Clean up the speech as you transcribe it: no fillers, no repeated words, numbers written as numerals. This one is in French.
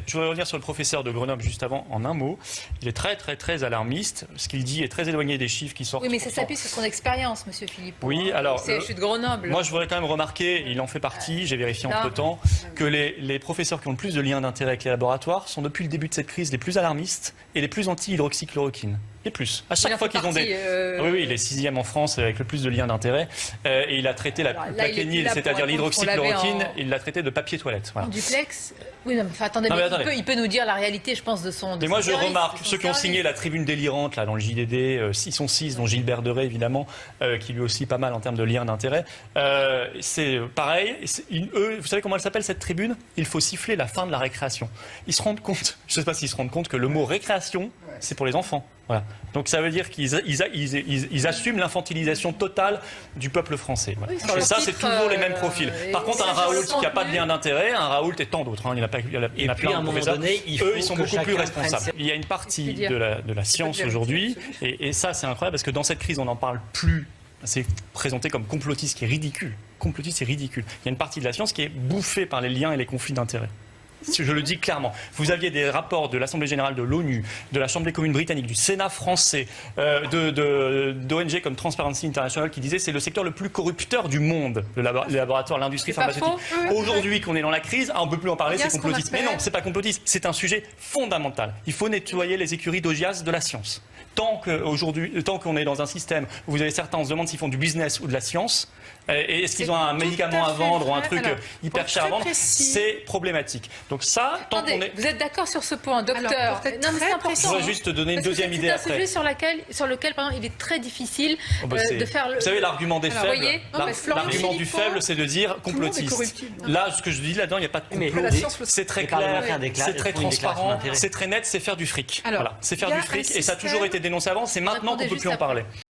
je voudrais revenir sur le professeur de Grenoble juste avant en un mot. Il est très alarmiste. Ce qu'il dit est très éloigné des chiffres qui sortent. Oui, mais ça s'appuie sur son expérience, monsieur Philippot. Oui, alors. Je suis de Grenoble. Moi, je voudrais quand même remarquer, il en fait partie, j'ai vérifié entre-temps, que les professeurs qui ont le plus de liens d'intérêt avec les laboratoires sont depuis le début de cette crise les plus alarmistes et les plus anti-hydroxychloroquine. Les plus. À chaque fois qu'ils ont des... Oui, il est 6e en France avec le plus de liens d'intérêt. Et il a traité la plaquenil, c'est-à-dire l'hydroxychloroquine, il l'a traité de papier toilette. Voilà. Duplex. Oui, non, mais attendez, il peut nous dire la réalité, je pense, de son. Mais moi, je remarque, ceux qui ont signé la tribune délirante là, dans le JDD, ils sont 6, dont Gilbert Deray, évidemment, qui lui aussi pas mal en termes de liens d'intérêt. C'est pareil. Eux, vous savez comment elle s'appelle, cette tribune? Il faut siffler la fin de la récréation. Ils se rendent compte, je ne sais pas s'ils se rendent compte, que le mot récréation, c'est pour les enfants. Voilà. Donc ça veut dire qu'ils assument l'infantilisation totale du peuple français. Voilà. Oui, et ça, c'est toujours les mêmes profils. Par contre, un Raoult qui n'a pas de lien d'intérêt, un Raoult et tant d'autres. Hein, il y en a plein de professeurs. Eux, ils sont beaucoup plus responsables. Il y a une partie de la science aujourd'hui, et ça, c'est incroyable, parce que dans cette crise, on n'en parle plus. C'est présenté comme complotiste, qui est ridicule. Complotiste, c'est ridicule. Il y a une partie de la science qui est bouffée par les liens et les conflits d'intérêts. Je le dis clairement. Vous aviez des rapports de l'Assemblée générale de l'ONU, de la Chambre des communes britannique, du Sénat français, d'ONG comme Transparency International qui disaient que c'est le secteur le plus corrupteur du monde, les laboratoires, l'industrie pharmaceutique. Aujourd'hui qu'on est dans la crise, on ne peut plus en parler, c'est complotiste. Mais non, c'est pas complotiste, c'est un sujet fondamental. Il faut nettoyer les écuries d'Augias de la science. Tant qu'on est dans un système où vous avez certains, on se demande s'ils font du business ou de la science, et est-ce qu'ils ont un médicament à vendre ou un truc hyper cher à vendre, c'est problématique. Donc ça, tant qu'on est... Vous êtes d'accord sur ce point, docteur? Non, mais c'est important. Je voudrais juste te donner une deuxième idée après. C'est un sujet sur lequel, par exemple, il est très difficile de faire le... Vous savez, l'argument des faibles, l'argument du faible, c'est de dire complotiste. Là, ce que je dis là-dedans, il n'y a pas de complot. C'est très clair, c'est très transparent, c'est très net, c'est faire du fric. Voilà, c'est faire du fric, et ça a toujours été dénoncé avant, c'est maintenant qu'on ne peut plus en parler.